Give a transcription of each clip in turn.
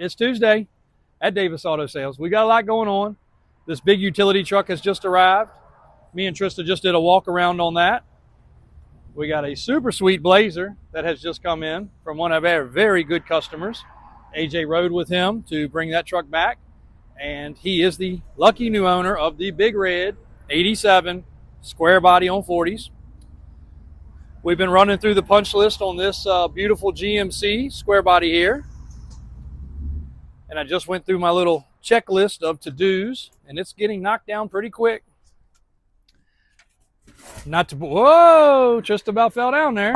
It's Tuesday at Davis Auto Sales. We got a lot going on. This big utility truck has just arrived. Me and Trista just did a walk around on that. We got a super sweet Blazer that has just come in from one of our very good customers. AJ rode with him to bring that truck back, and he is the lucky new owner of the big red 87 square body on 40s. We've been running through the punch list on this beautiful GMC Square Body here. And I just went through my little checklist of to-dos, and it's getting knocked down pretty quick. Whoa, just about fell down there.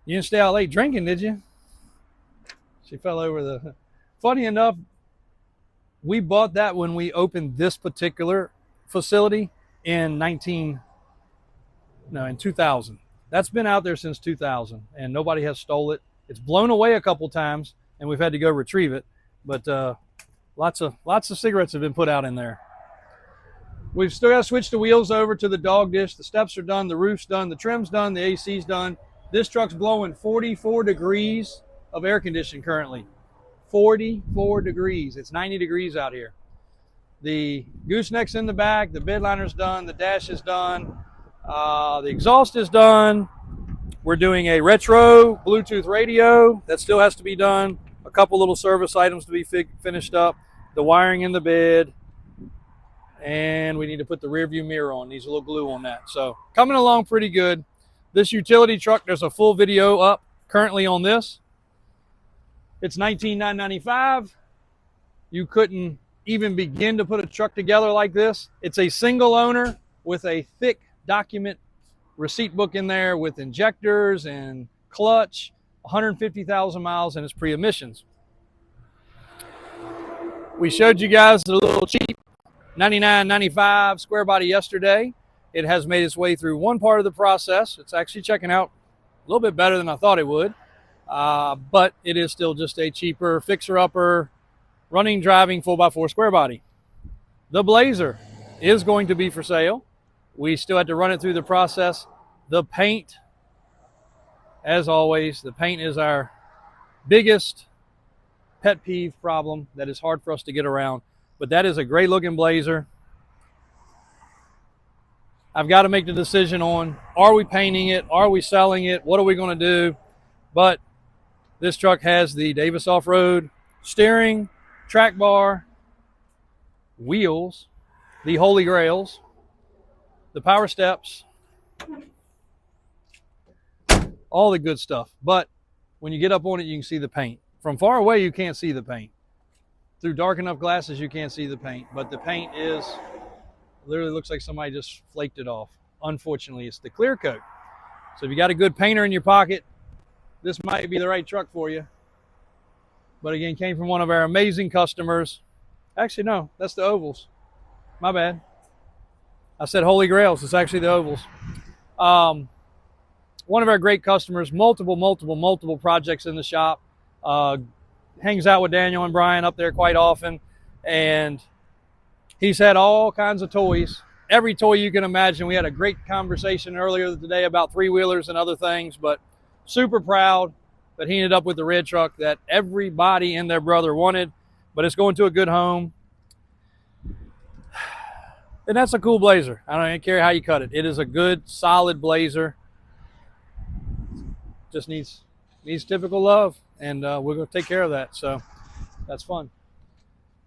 You didn't stay out late drinking, did you? She fell over the... Funny enough, we bought that when we opened this particular facility in 2000. That's been out there since 2000, and nobody has stole it. It's blown away a couple times, and we've had to go retrieve it. But lots of cigarettes have been put out in there. We've still got to switch the wheels over to the dog dish. The steps are done, the roof's done, the trim's done, the AC's done. This truck's blowing 44 degrees of air conditioning currently. 44 degrees. It's 90 degrees out here. The gooseneck's in the back, the bedliner's done, the dash is done, the exhaust is done. We're doing a retro Bluetooth radio that still has to be done. A couple little service items to be finished up. The wiring in the bed. And we need to put the rear view mirror on. Needs a little glue on that. So coming along pretty good. This utility truck, there's a full video up currently on this. It's $19,995. You couldn't even begin to put a truck together like this. It's a single owner with a thick document receipt book in there with injectors and clutch, 150,000 miles, and it's pre-emissions. We showed you guys a little cheap $99.95 square body yesterday. It has made its way through one part of the process. It's actually checking out a little bit better than I thought it would, but it is still just a cheaper fixer-upper running, driving 4x4 square body. The Blazer is going to be for sale. We still had to run it through the process. The paint, as always, the paint is our biggest pet peeve problem that is hard for us to get around. But that is a great looking Blazer. I've got to make the decision on, are we painting it? Are we selling it? What are we going to do? But this truck has the Davis off-road steering, track bar, wheels, the Holy Grails, the power steps, all the good stuff. But when you get up on it, you can see the paint. From far away, you can't see the paint. Through dark enough glasses, you can't see the paint. But the paint is, literally looks like somebody just flaked it off. Unfortunately, it's the clear coat. So if you got a good painter in your pocket, this might be the right truck for you. But again, came from one of our amazing customers. Actually, no, that's the ovals. My bad. I said Holy Grails. It's actually the ovals. One of our great customers, multiple projects in the shop. Hangs out with Daniel and Brian up there quite often. And he's had all kinds of toys. Every toy you can imagine. We had a great conversation earlier today about three-wheelers and other things. But super proud that he ended up with the red truck that everybody and their brother wanted. But it's going to a good home. And that's a cool Blazer. I don't even care how you cut it. It is a good, solid Blazer. Just needs typical love, and we're going to take care of that. So that's fun.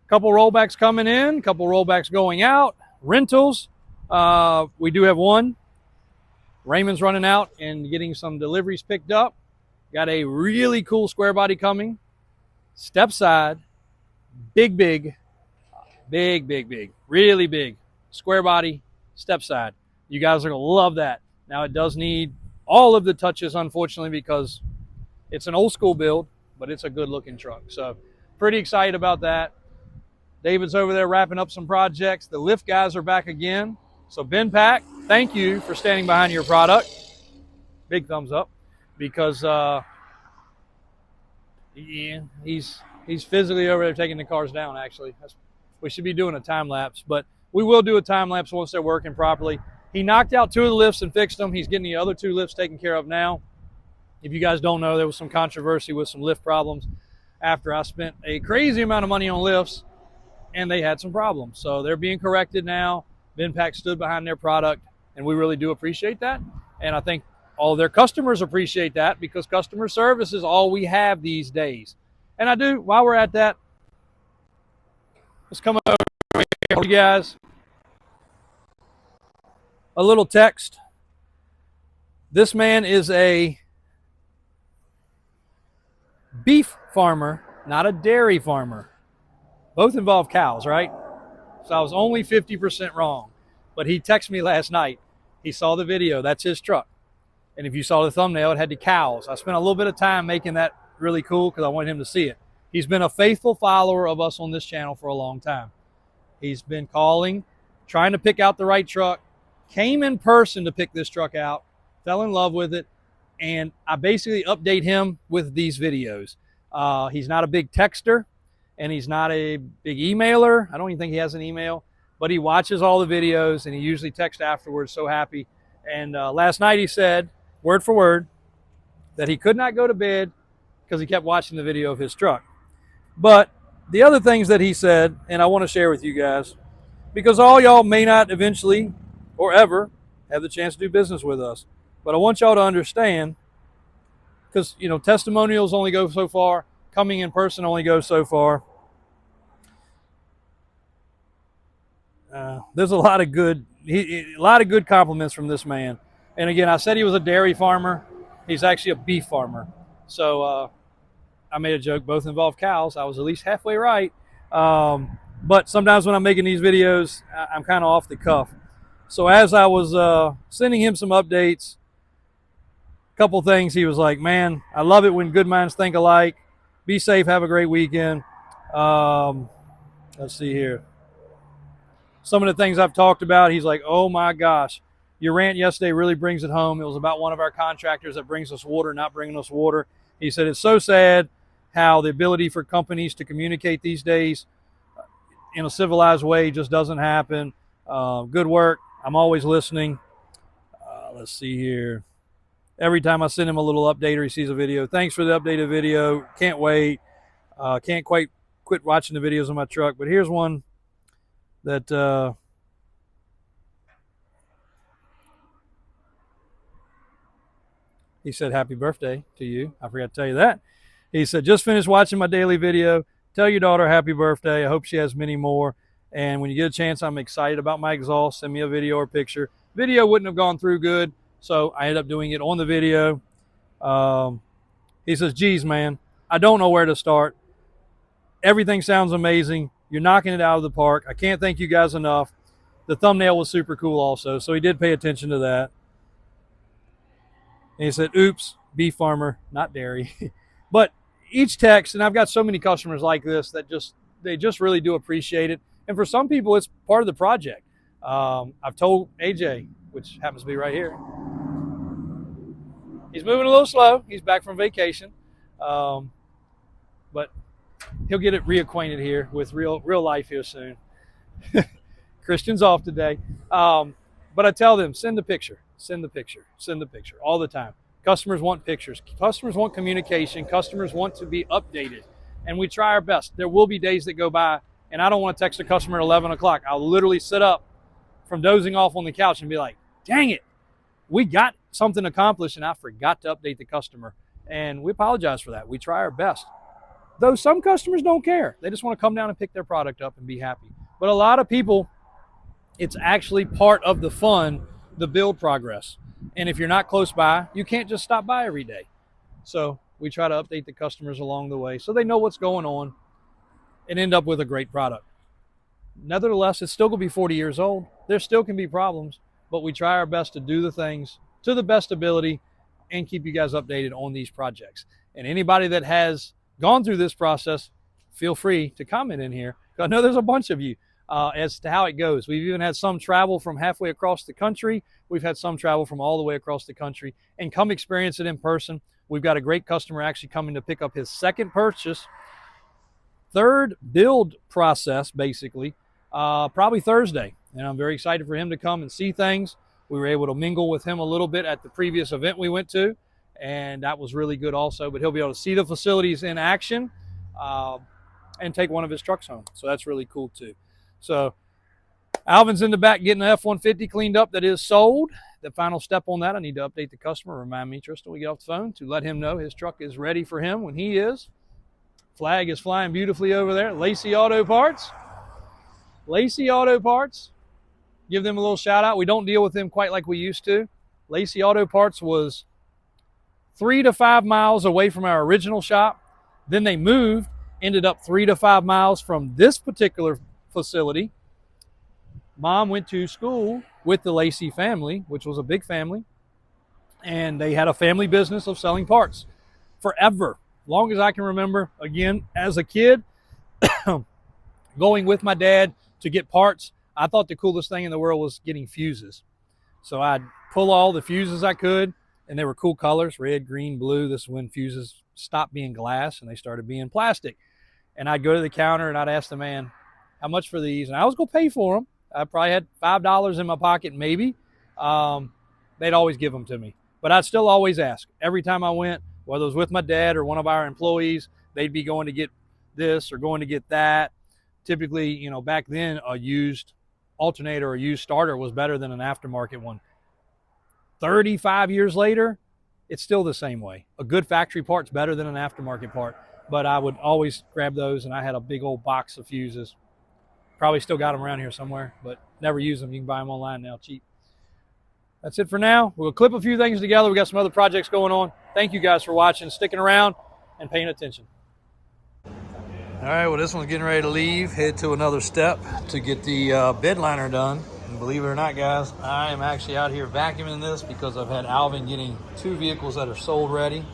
Couple rollbacks coming in, couple rollbacks going out. Rentals, we do have one. Raymond's running out and getting some deliveries picked up. Got a really cool square body coming. Step side, big, really big. Square body, step side. You guys are going to love that. Now, it does need all of the touches, unfortunately, because it's an old school build, but it's a good looking truck. So pretty excited about that. David's over there wrapping up some projects. The lift guys are back again. So Ben Pack, thank you for standing behind your product. Big thumbs up, because yeah, he's physically over there taking the cars down, actually. We should be doing a time lapse, but we will do a time lapse once they're working properly. He knocked out 2 of the lifts and fixed them. He's getting the other 2 lifts taken care of now. If you guys don't know, there was some controversy with some lift problems. after I spent a crazy amount of money on lifts, and they had some problems. So they're being corrected now. Vinpac stood behind their product, and we really do appreciate that. And I think all their customers appreciate that, because customer service is all we have these days. And I do, while we're at that, let's come over here, you guys. A little text. This man is a beef farmer, not a dairy farmer. Both involve cows, right? So I was only 50% wrong. But he texted me last night. He saw the video. That's his truck. And if you saw the thumbnail, it had the cows. I spent a little bit of time making that really cool because I wanted him to see it. He's been a faithful follower of us on this channel for a long time. He's been calling, trying to pick out the right truck, came in person to pick this truck out, fell in love with it, and I basically update him with these videos. He's not a big texter, and he's not a big emailer. I don't even think he has an email, but he watches all the videos, and he usually texts afterwards, so happy. And last night he said, word for word, that he could not go to bed because he kept watching the video of his truck. But the other things that he said, and I want to share with you guys, because all y'all may not eventually or ever have the chance to do business with us. But I want y'all to understand, because, you know, testimonials only go so far. Coming in person only goes so far. There's a lot of good compliments from this man. And again, I said he was a dairy farmer. He's actually a beef farmer. So I made a joke, both involve cows. I was at least halfway right. But sometimes when I'm making these videos, I'm kind of off the cuff. So as I was sending him some updates, a couple things, he was like, man, I love it when good minds think alike. Be safe. Have a great weekend. Let's see here. Some of the things I've talked about, he's like, oh my gosh, your rant yesterday really brings it home. It was about one of our contractors that brings us water, not bringing us water. He said, it's so sad how the ability for companies to communicate these days in a civilized way just doesn't happen. Good work. I'm always listening. Let's see here. Every time I send him a little update or he sees a video, thanks for the updated video. Can't wait. Can't quite quit watching the videos on my truck. But here's one that he said, happy birthday to you. I forgot to tell you that. He said, just finished watching my daily video. Tell your daughter happy birthday. I hope she has many more. And when you get a chance, I'm excited about my exhaust. Send me a video or picture. Video wouldn't have gone through good, so I ended up doing it on the video. He says, geez, man, I don't know where to start. Everything sounds amazing. You're knocking it out of the park. I can't thank you guys enough. The thumbnail was super cool also, so he did pay attention to that. And he said, oops, beef farmer, not dairy. But each text, and I've got so many customers like this that they just really do appreciate it. And for some people, it's part of the project. I've told AJ, which happens to be right here, he's moving a little slow. He's back from vacation. But he'll get it reacquainted here with real life here soon. Christian's off today. But I tell them, send the picture, send the picture, send the picture all the time. Customers want pictures. Customers want communication. Customers want to be updated. And we try our best. There will be days that go by, and I don't want to text a customer at 11 o'clock. I'll literally sit up from dozing off on the couch and be like, dang it, we got something accomplished, and I forgot to update the customer. And we apologize for that. We try our best. Though some customers don't care. They just want to come down and pick their product up and be happy. But a lot of people, it's actually part of the fun, the build progress. And if you're not close by, you can't just stop by every day. So we try to update the customers along the way so they know what's going on and end up with a great product. Nevertheless, it's still going to be 40 years old. There still can be problems, but we try our best to do the things to the best ability and keep you guys updated on these projects. And anybody that has gone through this process, feel free to comment in here. I know there's a bunch of you as to how it goes. We've even had some travel from halfway across the country. We've had some travel from all the way across the country and come experience it in person. We've got a great customer actually coming to pick up his second purchase, third build process, basically, probably Thursday. And I'm very excited for him to come and see things. We were able to mingle with him a little bit at the previous event we went to, and that was really good also. But he'll be able to see the facilities in action. and take one of his trucks home. So that's really cool too. So Alvin's in the back getting the F-150 cleaned up that is sold. The final step on that, I need to update the customer. Remind me, Trista, when we get off the phone, to let him know his truck is ready for him when he is. Flag is flying beautifully over there. Lacey Auto Parts. Lacey Auto Parts. Give them a little shout out. We don't deal with them quite like we used to. Lacey Auto Parts was 3 to 5 miles away from our original shop. Then they moved, ended up 3 to 5 miles from this particular facility. Mom went to school with the Lacey family, which was a big family, and they had a family business of selling parts forever, long as I can remember. Again, as a kid, going with my dad to get parts, I thought the coolest thing in the world was getting fuses. So I'd pull all the fuses I could, and they were cool colors, red, green, blue. This is when fuses stopped being glass and they started being plastic. And I'd go to the counter and I'd ask the man, how much for these? And I was going to pay for them. I probably had $5 in my pocket, maybe. They'd always give them to me. But I'd still always ask. Every time I went, whether it was with my dad or one of our employees, they'd be going to get this or going to get that. Typically, you know, back then, a used alternator or used starter was better than an aftermarket one. 35 years later, it's still the same way. A good factory part's better than an aftermarket part. But I would always grab those, and I had a big old box of fuses. Probably still got them around here somewhere, but never use them. You can buy them online now, cheap. That's it for now. We'll clip a few things together. We got some other projects going on. Thank you guys for watching, sticking around, and paying attention. All right, well, this one's getting ready to leave. Head to another step to get the bed liner done. And believe it or not, guys, I am actually out here vacuuming this because I've had Alvin getting 2 vehicles that are sold ready.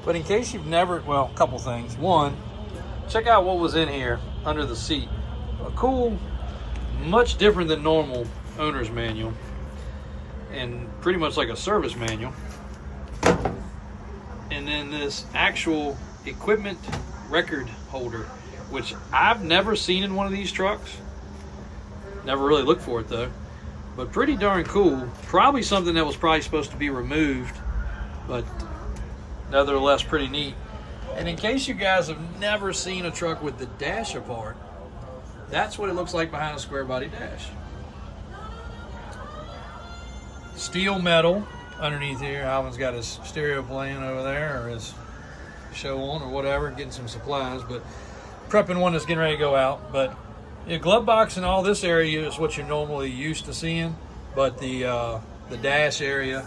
But in case you've never, well, a couple things. One, check out what was in here under the seat. A cool, much different than normal owner's manual, and pretty much like a service manual. And then this actual equipment record holder, which I've never seen in one of these trucks. Never really looked for it though, but pretty darn cool. Probably something that was probably supposed to be removed, but nevertheless pretty neat. And in case you guys have never seen a truck with the dash apart, that's what it looks like behind a square body dash. Steel metal underneath here. Alvin's got his stereo playing over there, or his show on, or whatever, getting some supplies, but prepping one that's getting ready to go out. But the glove box and all this area is what you're normally used to seeing, but the dash area,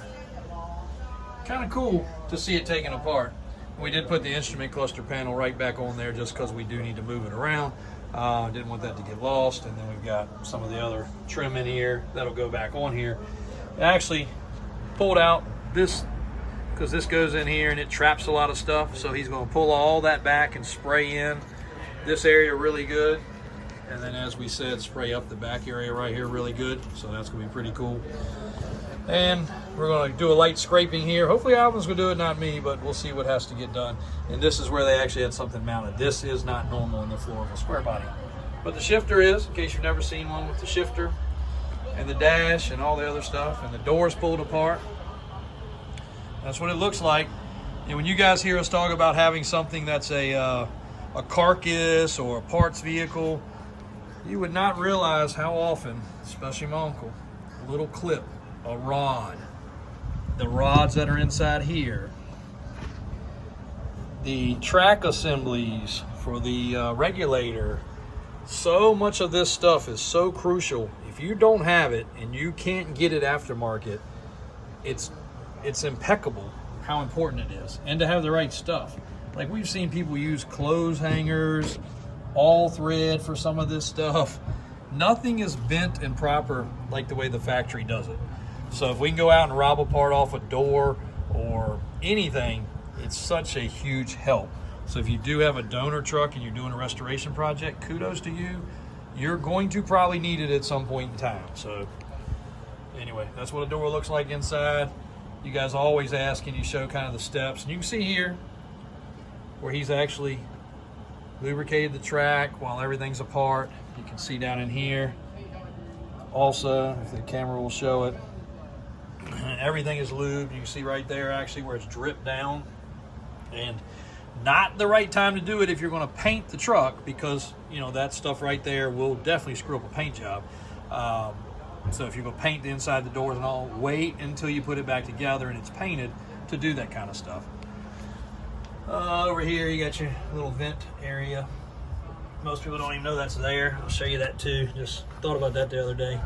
kind of cool to see it taken apart. We did put the instrument cluster panel right back on there just because we do need to move it around. Didn't want that to get lost. And then we've got some of the other trim in here that'll go back on here. I actually pulled out this because this goes in here and it traps a lot of stuff. So he's going to pull all that back and spray in this area really good. And then, as we said, spray up the back area right here really good. So that's going to be pretty cool. And we're going to do a light scraping here. Hopefully Alvin's going to do it, not me, but we'll see what has to get done. And this is where they actually had something mounted. This is not normal in the floor of a square body. But the shifter is, in case you've never seen one with the shifter and the dash and all the other stuff, and the doors pulled apart. That's what it looks like. And when you guys hear us talk about having something that's a carcass or a parts vehicle, you would not realize how often, especially my uncle, a little clip, a rod, the rods that are inside here, the track assemblies for the regulator. So much of this stuff is so crucial. If you don't have it and you can't get it aftermarket, it's impeccable how important it is, and to have the right stuff. Like, we've seen people use clothes hangers, all thread for some of this stuff. Nothing is bent and proper like the way the factory does it. So if we can go out and rob a part off a door or anything, it's such a huge help. So if you do have a donor truck and you're doing a restoration project, kudos to you. You're going to probably need it at some point in time. So anyway, that's what a door looks like inside. You guys always ask, can you show kind of the steps? And you can see here where he's actually lubricated the track while everything's apart. You can see down in here also, if the camera will show it, everything is lubed. You can see right there actually where it's dripped down. And Not the right time to do it if you're going to paint the truck, because that stuff right there will definitely screw up a paint job. So if you're going to paint the inside, the doors and all, wait until you put it back together and it's painted to do that kind of stuff. Over here you got your little vent area. Most people don't even know that's there. I'll show you that too. Just thought about that the other day.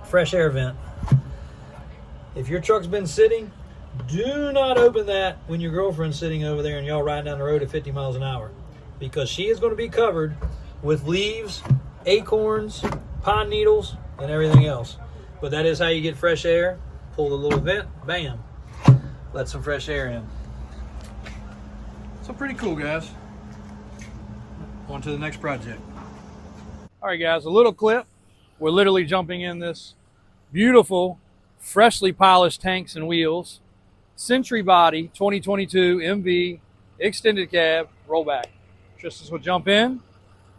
Fresh air vent. If your truck's been sitting, do not open that when your girlfriend's sitting over there and y'all riding down the road at 50 miles an hour, because she is going to be covered with leaves, acorns, pine needles, and everything else. But that is how you get fresh air. Pull the little vent, bam, let some fresh air in. So pretty cool, guys. On to the next project. All right, guys, a little clip. We're literally jumping in this beautiful, freshly polished tanks and wheels, Century Body 2022 MV extended cab rollback. Trista's will jump in.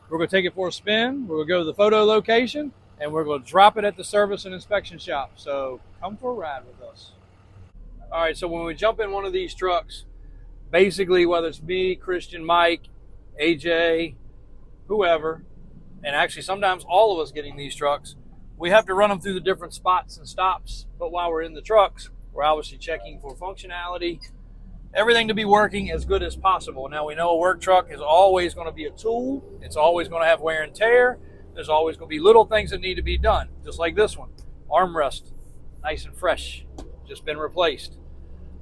We're going to take it for a spin. We're going to go to the photo location, and we're going to drop it at the service and inspection shop. So come for a ride with us. All right, so when we jump in one of these trucks, basically whether it's me, Christian, Mike, AJ, whoever, and actually sometimes all of us getting these trucks, we have to run them through the different spots and stops. But while we're in the trucks, we're obviously checking for functionality, everything to be working as good as possible. Now, we know a work truck is always going to be a tool. It's always going to have wear and tear. There's always going to be little things that need to be done, just like this one. Armrest, nice and fresh, just been replaced.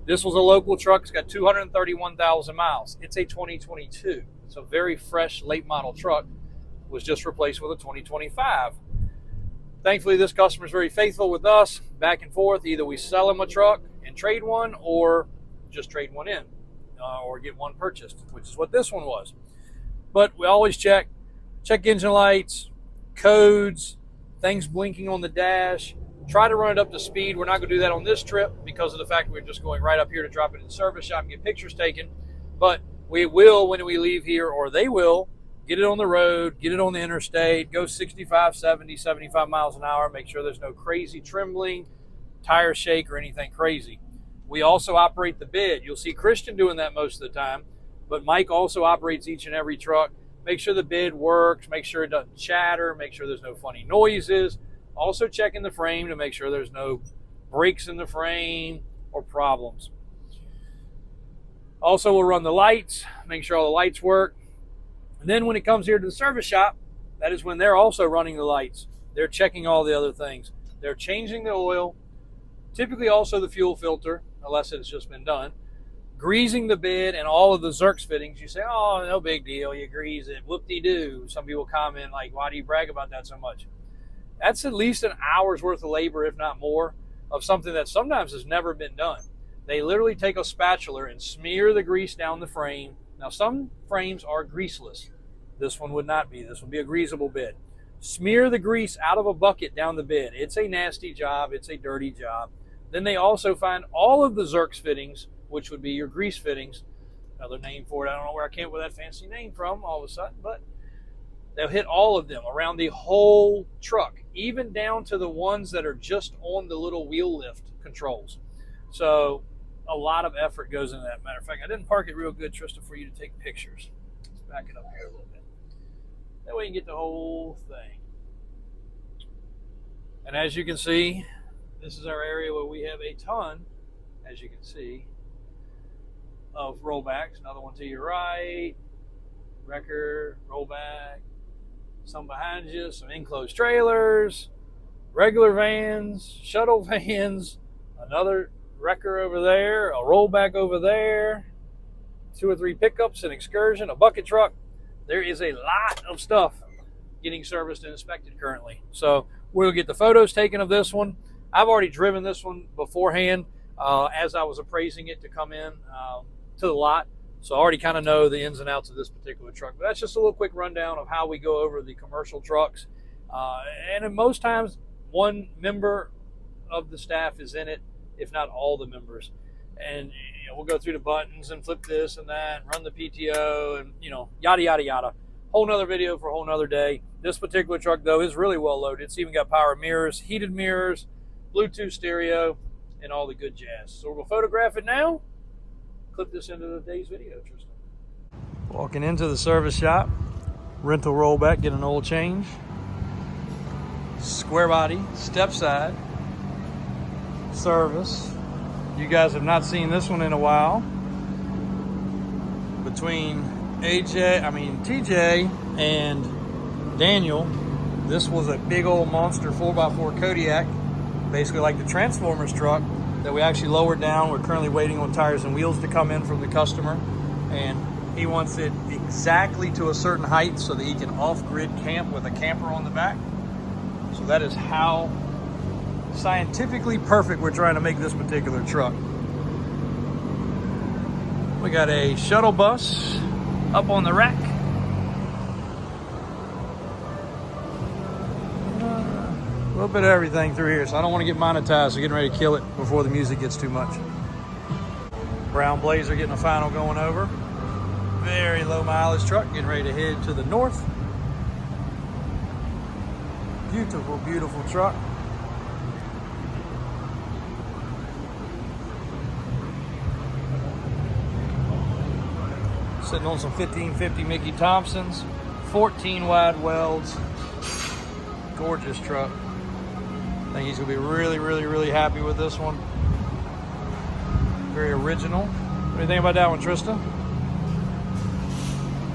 This was a local truck. It's got 231,000 miles. It's a 2022. It's a very fresh late model truck. It was just replaced with a 2025. Thankfully, this customer is very faithful with us, back and forth. Either we sell him a truck and trade one, or just trade one in, or get one purchased, which is what this one was. But we always check engine lights, codes, things blinking on the dash. Try to run it up to speed. We're not going to do that on this trip because of the fact we're just going right up here to drop it in the service shop and get pictures taken. But we will, when we leave here, or they will, get it on the road, get it on the interstate, go 65, 70, 75 miles an hour, make sure there's no crazy trembling, tire shake, or anything crazy. We also operate the bed. You'll see Christian doing that most of the time, but Mike also operates each and every truck. Make sure the bed works, make sure it doesn't chatter, make sure there's no funny noises. Also checking the frame to make sure there's no breaks in the frame or problems. Also, we'll run the lights, make sure all the lights work. And then when it comes here to the service shop, that is when they're also running the lights. They're checking all the other things. They're changing the oil, typically also the fuel filter, unless it's just been done. Greasing the bed and all of the Zerks fittings. You say, oh, no big deal, you grease it, whoop-de-doo. Some people comment like, why do you brag about that so much? That's at least an hour's worth of labor, if not more, of something that sometimes has never been done. They literally take a spatula and smear the grease down the frame. Now, some frames are greaseless. This one would not be. This would be a greasable bed. Smear the grease out of a bucket down the bed. It's a nasty job. It's a dirty job. Then they also find all of the Zerks fittings, which would be your grease fittings. Another name for it. I don't know where I came up with that fancy name from all of a sudden, but they'll hit all of them around the whole truck, even down to the ones that are just on the little wheel lift controls. So a lot of effort goes into that. Matter of fact, I didn't park it real good, Trista, for you to take pictures. Let's back it up here a little bit. That way you can get the whole thing. And as you can see, this is our area where we have a ton, as you can see, of rollbacks. Another one to your right, wrecker, rollback, some behind you, some enclosed trailers, regular vans, shuttle vans, another wrecker over there, a rollback over there, 2 or 3 pickups, an excursion, a bucket truck. There is a lot of stuff getting serviced and inspected currently. So we'll get the photos taken of this one. I've already driven this one beforehand as I was appraising it to come in to the lot. So I already kind of know the ins and outs of this particular truck. But that's just a little quick rundown of how we go over the commercial trucks. And in most times, one member of the staff is in it, if not all the members. And we'll go through the buttons and flip this and that, and run the PTO, and yada, yada, yada. Whole nother video for a whole nother day. This particular truck, though, is really well loaded. It's even got power mirrors, heated mirrors, Bluetooth stereo, and all the good jazz. So we're going to photograph it now. clip this into today's video, Tristan. Walking into the service shop, rental rollback, get an oil change. Square body, step side, service. You guys have not seen this one in a while. Between TJ and Daniel, this was a big old monster 4x4 Kodiak, basically like the Transformers truck that we actually lowered down. We're currently waiting on tires and wheels to come in from the customer, and he wants it exactly to a certain height so that he can off-grid camp with a camper on the back. So that is how scientifically perfect we're trying to make this particular truck. We got a shuttle bus up on the rack. A little bit of everything through here, so I don't want to get monetized, so getting ready to kill it before the music gets too much. Brown Blazer getting a final going over. Very low mileage truck, getting ready to head to the north. Beautiful, beautiful truck. Sitting on some 1550 Mickey Thompsons, 14 wide welds. Gorgeous truck. I think he's gonna be really, really, really happy with this one. Very original. What do you think about that one, Trista?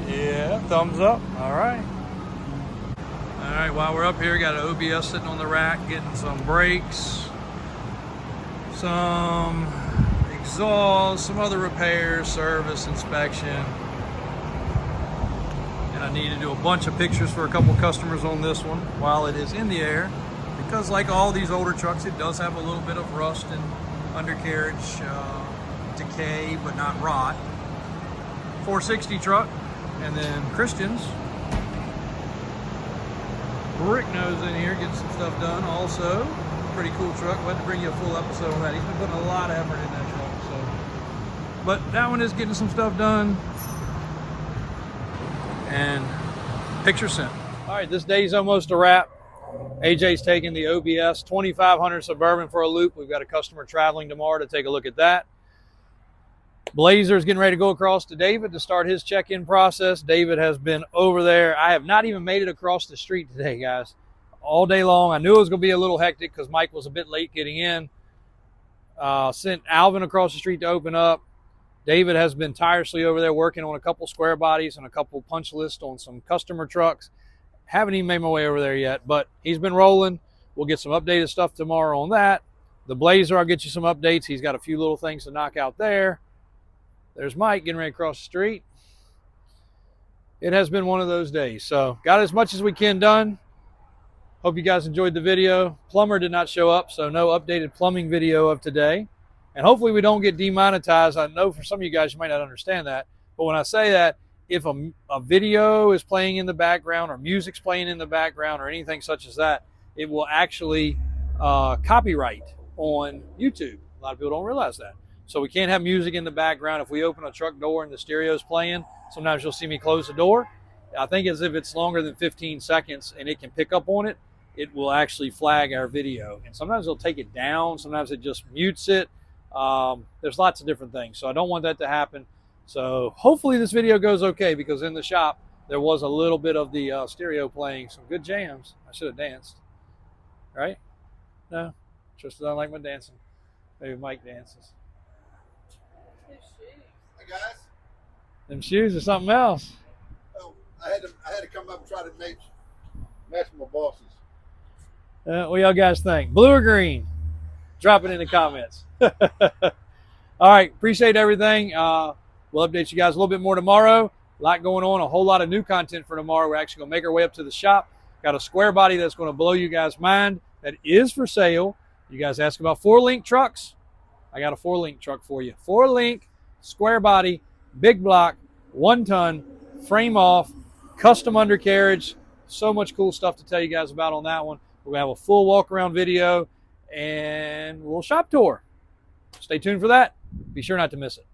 Yeah, thumbs up. All right. All right, while we're up here, got an OBS sitting on the rack, getting some brakes, some exhaust, some other repairs, service, inspection. And I need to do a bunch of pictures for a couple customers on this one while it is in the air, because like all these older trucks, it does have a little bit of rust and undercarriage decay, but not rot. 460 truck, and then Christian's Brick Nose in here getting some stuff done also. Pretty cool truck. We'll have to bring you a full episode on that. He's been putting a lot of effort in that truck. So, but that one is getting some stuff done. And picture sent. All right, this day's almost a wrap. AJ's taking the OBS 2500 Suburban for a loop. We've got a customer traveling tomorrow to take a look at that. Blazer's getting ready to go across to David to start his check-in process. David has been over there. I have not even made it across the street today, guys. All day long. I knew it was going to be a little hectic because Mike was a bit late getting in. Sent Alvin across the street to open up. David has been tirelessly over there working on a couple square bodies and a couple punch lists on some customer trucks. Haven't even made my way over there yet, but he's been rolling. We'll get some updated stuff tomorrow on that. The Blazer, I'll get you some updates. He's got a few little things to knock out there. There's Mike getting ready to cross the street. It has been one of those days. So got as much as we can done. Hope you guys enjoyed the video. Plumber did not show up, so no updated plumbing video of today. And hopefully we don't get demonetized. I know for some of you guys, you might not understand that. But when I say that, if a video is playing in the background or music's playing in the background or anything such as that, it will actually copyright on YouTube. A lot of people don't realize that. So we can't have music in the background. If we open a truck door and the stereo's playing, sometimes you'll see me close the door. I think as if it's longer than 15 seconds and it can pick up on it, it will actually flag our video. And sometimes it'll take it down. Sometimes it just mutes it. There's lots of different things. So I don't want that to happen. So hopefully this video goes okay, because in the shop, there was a little bit of the stereo playing some good jams. I should have danced, right? No, Trista doesn't like my dancing. Maybe Mike dances. Hey guys. Them shoes or something else. Oh, I had to come up and try to match my bosses. What y'all guys think? Blue or green? Drop it in the comments. All right, appreciate everything. We'll update you guys a little bit more tomorrow. A lot going on, a whole lot of new content for tomorrow. We're actually going to make our way up to the shop. Got a square body that's going to blow you guys' mind. That is for sale. You guys ask about 4-link trucks. I got a 4-link truck for you. 4-link, square body, big block, 1 ton, frame off, custom undercarriage. So much cool stuff to tell you guys about on that one. We're going to have a full walk around video and a little shop tour. Stay tuned for that. Be sure not to miss it.